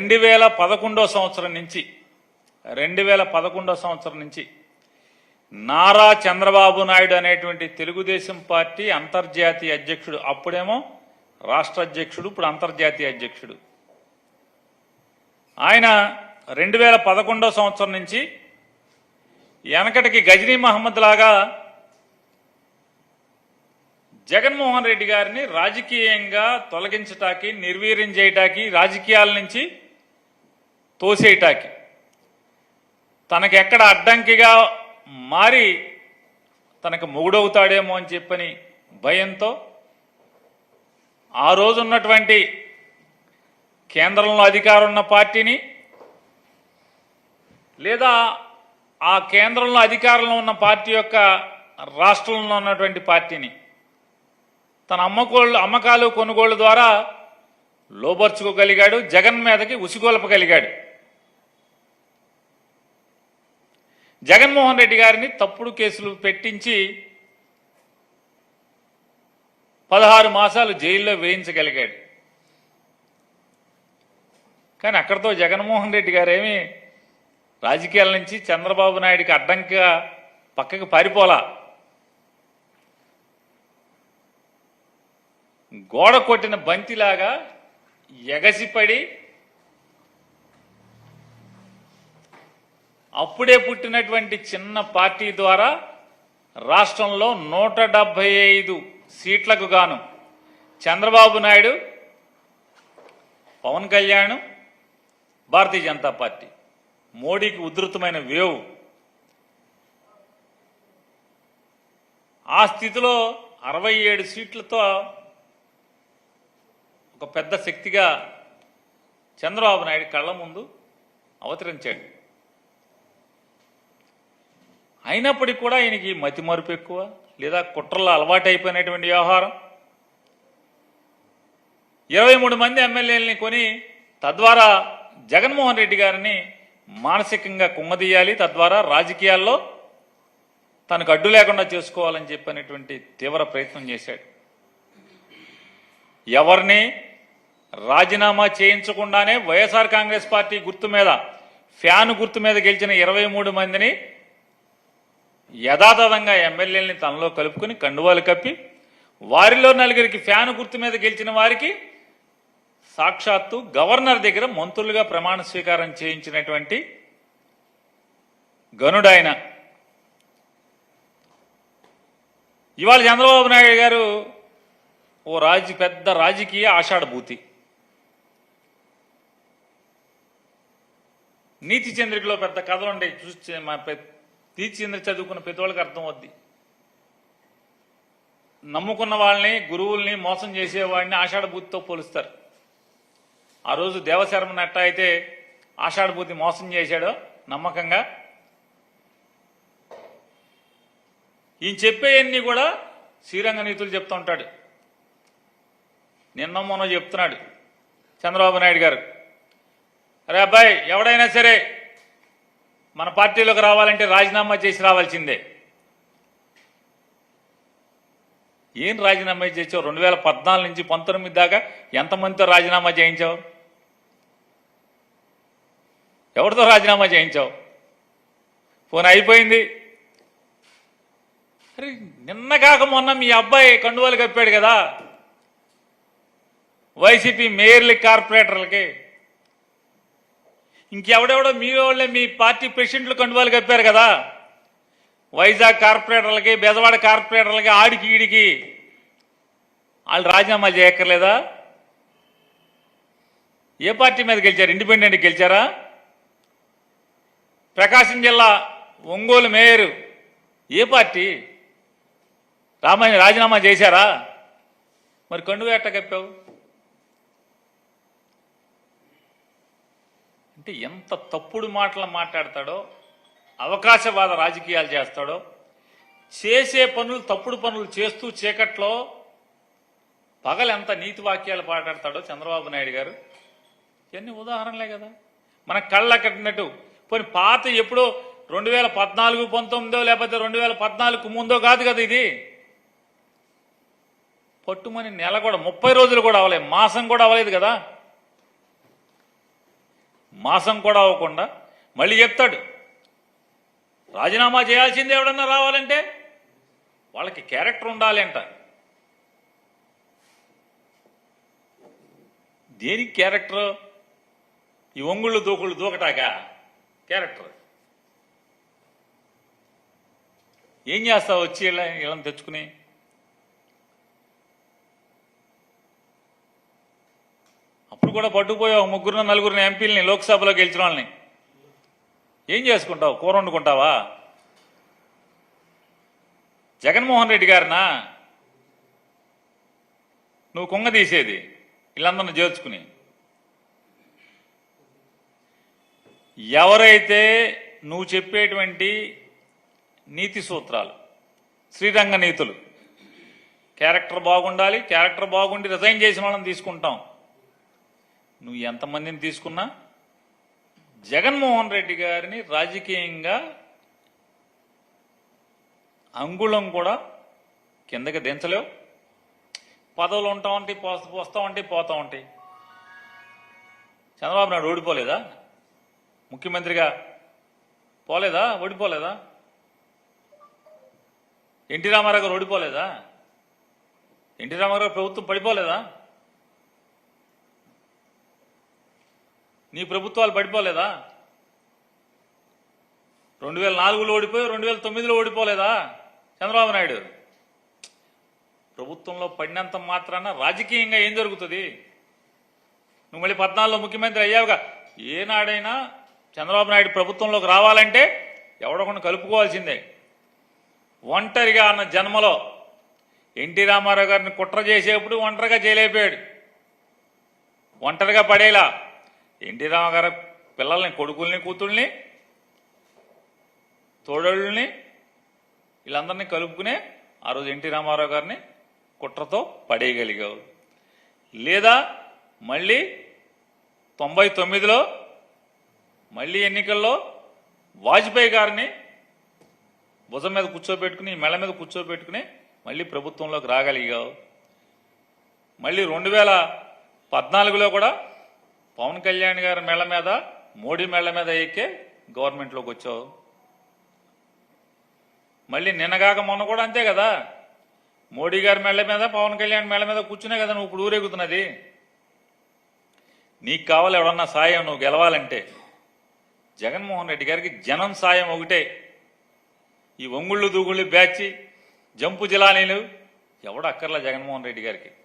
2011 సంవత్సరం నుంచి నారా చంద్రబాబు నాయుడు అనేటువంటి తెలుగుదేశం పార్టీ అంతర్జాతీయ అధ్యక్షుడు, అప్పుడేమో రాష్ట్ర అధ్యక్షుడు, ఇప్పుడు అంతర్జాతీయ అధ్యక్షుడు. ఆయన 2011 సంవత్సరం నుంచి వెనకటికి గజనీ మహమ్మద్ లాగా జగన్మోహన్ రెడ్డి గారిని రాజకీయంగా తొలగించటానికి, నిర్వీర్యం చేయటానికి, రాజకీయాల నుంచి తోసేయటానికి, తనకెక్కడ అడ్డంకిగా మారి తనకు మొగుడవుతాడేమో అని చెప్పని భయంతో ఆ రోజు ఉన్నటువంటి కేంద్రంలో అధికారం ఉన్న పార్టీని, లేదా ఆ కేంద్రంలో అధికారంలో ఉన్న పార్టీ యొక్క రాష్ట్రంలో ఉన్నటువంటి పార్టీని తన అమ్మకాలు కొనుగోళ్ల ద్వారా లోబర్చుకోగలిగాడు, జగన్ మీదకి ఉసిగొల్పగలిగాడు. జగన్మోహన్ రెడ్డి గారిని తప్పుడు కేసులు పెట్టించి 16 మాసాలు జైల్లో వేయించగలిగాడు. కానీ అక్కడితో జగన్మోహన్ రెడ్డి గారేమి రాజకీయాల నుంచి చంద్రబాబు నాయుడికి అడ్డంకిగా పక్కకి పారిపోలా. గోడ కొట్టిన బంతిలాగా ఎగసిపడి అప్పుడే పుట్టినటువంటి చిన్న పార్టీ ద్వారా రాష్ట్రంలో 175 సీట్లకు గాను చంద్రబాబు నాయుడు, పవన్ కళ్యాణ్, భారతీయ జనతా పార్టీ, మోడీకి ఉధృతమైన వేవ్. ఆ స్థితిలో 67 సీట్లతో ఒక పెద్ద శక్తిగా చంద్రబాబు నాయుడు కళ్ళ ముందు అవతరించాడు. అయినప్పటికీ కూడా ఆయనకి మతిమరుపు ఎక్కువ, లేదా కుట్రల్లో అలవాటైపోయినటువంటి వ్యవహారం. 23 మంది ఎమ్మెల్యేలని కొని తద్వారా జగన్మోహన్ రెడ్డి గారిని మానసికంగా కుంగదీయాలి, తద్వారా రాజకీయాల్లో తనకు అడ్డు లేకుండా చేసుకోవాలని చెప్పినటువంటి తీవ్ర ప్రయత్నం చేశాడు. ఎవరిని రాజీనామా చేయించకుండానే వైఎస్ఆర్ కాంగ్రెస్ పార్టీ గుర్తు మీద, ఫ్యాన్ గుర్తు మీద గెలిచిన 23 మందిని యథాతథంగా ఎమ్మెల్యేలని తనలో కలుపుకుని కండువాలు కప్పి, వారిలో 4 ఫ్యాన్ గుర్తు మీద గెలిచిన వారికి సాక్షాత్తు గవర్నర్ దగ్గర మంత్రులుగా ప్రమాణ స్వీకారం చేయించినటువంటి గనుడాయన. ఇవాళ చంద్రబాబు నాయుడు గారు ఓ పెద్ద రాజకీయ ఆషాఢభూతి. నీతి చంద్రికలో పెద్ద కథలు ఉండే, చూసి నీతి చంద్రిక చదువుకున్న ప్రతి వాళ్ళకి అర్థం అవుద్ది. నమ్ముకున్న వాళ్ళని, గురువుల్ని మోసం చేసేవాడిని ఆషాఢభూతితో పోలుస్తారు. ఆ రోజు దేవశర్మ నట్ట అయితే ఆషాఢభూతి మోసం చేశాడో నమ్మకంగా, ఈయన చెప్పేవన్నీ కూడా శ్రీరంగ నీతులు చెప్తూ ఉంటాడు. నిన్న మొన్న చెప్తున్నాడు చంద్రబాబు నాయుడు గారు, అరే అబ్బాయి, ఎవడైనా సరే మన పార్టీలోకి రావాలంటే రాజీనామా చేసి రావాల్సిందే. ఏం రాజీనామా చేసావు? 2014 నుంచి 19 దాకా ఎంతమందితో రాజీనామా చేయించావు? ఎవరితో రాజీనామా చేయించావు? పోనీ అయిపోయింది. అరే నిన్న కాక మొన్న మీ అబ్బాయి కండువాలు కప్పాడు కదా వైసీపీ మేయర్లకి, కార్పొరేటర్లకి. ఇంకెవడెవడో మీ వాళ్ళే మీ పార్టీ ప్రెసిడెంట్లు కండువాలు కప్పారు కదా, వైజాగ్ కార్పొరేటర్లకి, బెజవాడ కార్పొరేటర్లకి, ఆడికి ఈడికి. వాళ్ళు రాజీనామా చేయక్కర్లేదా? ఏ పార్టీ మీద గెలిచారు? ఇండిపెండెంట్ గెలిచారా? ప్రకాశం జిల్లా ఒంగోలు మేయరు ఏ పార్టీ? రాజీనామా చేశారా? మరి కండువా ఎట్ట కప్పావు? అంటే ఎంత తప్పుడు మాటలు మాట్లాడతాడో, అవకాశవాద రాజకీయాలు చేస్తాడో, చేసే పనులు తప్పుడు పనులు చేస్తూ చీకట్లో పగలెంత నీతి వాక్యాలు మాట్లాడతాడో చంద్రబాబు నాయుడు గారు. ఇవన్నీ ఉదాహరణలే కదా, మన కళ్ళ కట్టినట్టు. పోనీ పాత ఎప్పుడో 2014, 19 లేకపోతే 2014 ముందో కాదు కదా ఇది. పట్టుమని నెల కూడా 30 రోజులు కూడా అవ్వలేదు, మాసం కూడా అవ్వలేదు కదా. మాసం కూడా అవ్వకుండా మళ్ళీ చెప్తాడు రాజీనామా చేయాల్సింది ఎవడన్నా రావాలంటే వాళ్ళకి క్యారెక్టర్ ఉండాలి అంట. దేనికి క్యారెక్టర్? ఈ ఒంగుళ్ళు దూకుళ్ళు దూకటాక క్యారెక్టర్. ఏం చేస్తావు వచ్చి వీళ్ళని తెచ్చుకుని? అప్పుడు కూడా పట్టుకుపోయావు ముగ్గురు నలుగురిని ఎంపీలని లోక్సభలో గెలిచిన వాళ్ళని. ఏం చేసుకుంటావు? కూర వండుకుంటావా? జగన్మోహన్ రెడ్డి గారినా నువ్వు కుంగ తీసేది వీళ్ళందరిని చేర్చుకుని? ఎవరైతే నువ్వు చెప్పేటువంటి నీతి సూత్రాలు, శ్రీరంగ నీతులు, క్యారెక్టర్ బాగుండాలి, క్యారెక్టర్ బాగుండి రిజైన్ చేసిన వాళ్ళని తీసుకుంటాం. నువ్వు ఎంతమందిని తీసుకున్నా జగన్మోహన్ రెడ్డి గారిని రాజకీయంగా అంగుళం కూడా కిందకి దించలేవు. పదవులు ఉంటా ఉంటాయి, వస్తూ ఉంటాయి, పోతూ ఉంటాయి. చంద్రబాబు నాయుడు ఓడిపోలేదా? ముఖ్యమంత్రిగా పోలేదా? ఓడిపోలేదా? ఎన్టీ రామారావు గారు ఓడిపోలేదా? ఎన్టీ రామారావు గారు ప్రభుత్వం పడిపోలేదా? నీ ప్రభుత్వాలు పడిపోలేదా? 2004లో ఓడిపోయి 2009లో ఓడిపోలేదా చంద్రబాబు నాయుడు? ప్రభుత్వంలో పడినంత మాత్రాన రాజకీయంగా ఏం జరుగుతుంది? నువ్వు మళ్ళీ 14లో ముఖ్యమంత్రి అయ్యావుగా. ఏనాడైనా చంద్రబాబు నాయుడు ప్రభుత్వంలోకి రావాలంటే ఎవడొకరిని కలుపుకోవాల్సిందే. ఒంటరిగా అన్న జన్మలో ఎన్టీ రామారావు గారిని కుట్ర చేసేప్పుడు ఒంటరిగా చేయలేకపోయాడు. ఒంటరిగా పడేలా ఎన్టీ రామారావు గారి పిల్లల్ని, కొడుకుల్ని, కూతుళ్ళని, తోడళ్ళని వీళ్ళందరినీ కలుపుకునే ఆ రోజు ఎన్టీ రామారావు గారిని కుట్రతో పడేయగలిగావు. లేదా మళ్ళీ 99లో మళ్ళీ ఎన్నికల్లో వాజ్పేయి గారిని భుజం మీద కూర్చోబెట్టుకుని, మెళ్ళ మీద కూర్చోబెట్టుకుని మళ్ళీ ప్రభుత్వంలోకి రాగలిగావు. మళ్ళీ 2014లో కూడా పవన్ కళ్యాణ్ గారి మెళ్ళ మీద, మోడీ మెళ్ళ మీద ఎక్కే గవర్నమెంట్లోకి వచ్చావు. మళ్ళీ నిన్నగాక మొన్న కూడా అంతే కదా, మోడీ గారి మెళ్ళ మీద, పవన్ కళ్యాణ్ మెళ్ళ మీద కూర్చునే కదా నువ్వు ఇప్పుడు ఊరేగుతున్నది. నీకు కావాలి ఎవడన్నా సాయం నువ్వు గెలవాలంటే? జగన్మోహన్ రెడ్డి గారికి జనం సాయం ఒకటే. ఈ ఒంగుళ్ళు దూగుళ్ళు బ్యాచి, జంపు జిలానీలు ఎవడు అక్కర్లా జగన్మోహన్ రెడ్డి గారికి.